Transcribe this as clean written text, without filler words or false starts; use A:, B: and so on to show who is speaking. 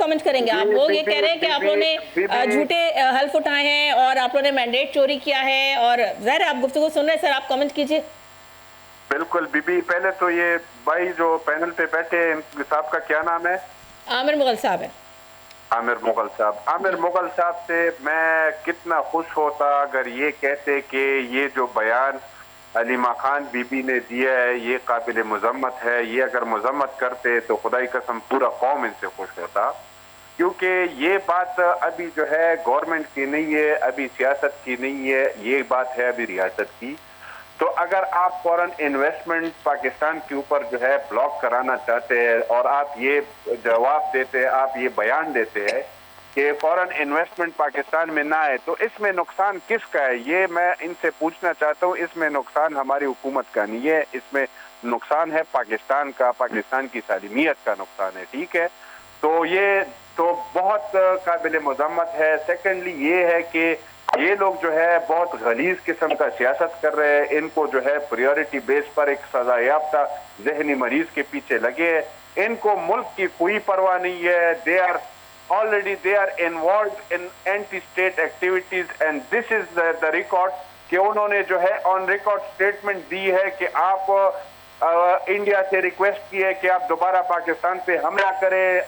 A: Comment کریں گے آپ؟ وہ یہ کہہ رہے ہیں کہ آپ لوگوں نے جھوٹے حلف اٹھائے ہیں اور آپ لوگوں نے مینڈیٹ چوری کیا ہے، اور ظاہر ہے آپ گفتگو سن رہے ہیں، سر آپ کامنٹ کیجئے۔
B: بالکل بی بی، پہلے تو یہ بھائی جو پینل پہ بیٹھے ان صاحب کا کیا نام ہے؟
A: عامر مغل صاحب ہے۔
B: عامر مغل صاحب۔ عامر مغل صاحب سے میں کتنا خوش ہوتا اگر یہ کہتے کہ یہ جو بیان علیمہ خان بی بی نے دیا ہے یہ قابل مذمت ہے، یہ اگر مذمت کرتے تو خدائی قسم پورا قوم ان سے خوش ہوتا، کیونکہ یہ بات ابھی جو ہے گورنمنٹ کی نہیں ہے، ابھی سیاست کی نہیں ہے، یہ بات ہے ابھی ریاست کی۔ تو اگر آپ فورن انویسٹمنٹ پاکستان کے اوپر جو ہے بلاک کرانا چاہتے ہیں اور آپ یہ جواب دیتے ہیں، آپ یہ بیان دیتے ہیں کہ فورن انویسٹمنٹ پاکستان میں نہ آئے، تو اس میں نقصان کس کا ہے؟ یہ میں ان سے پوچھنا چاہتا ہوں۔ اس میں نقصان ہماری حکومت کا نہیں ہے، اس میں نقصان ہے پاکستان کا، پاکستان کی سالمیت کا نقصان ہے، ٹھیک ہے؟ تو یہ تو بہت قابل مذمت ہے۔ سیکنڈلی یہ ہے کہ یہ لوگ جو ہے بہت غلیظ قسم کا سیاست کر رہے ہیں، ان کو جو ہے پریورٹی بیس پر ایک سزا یافتہ ذہنی مریض کے پیچھے لگے ہیں، ان کو ملک کی کوئی پرواہ نہیں ہے۔ they are involved in anti-state activities and this is the record کہ انہوں نے جو ہے آن ریکارڈ سٹیٹمنٹ دی ہے کہ آپ انڈیا سے ریکویسٹ کی ہے کہ آپ دوبارہ پاکستان پہ حملہ کریں،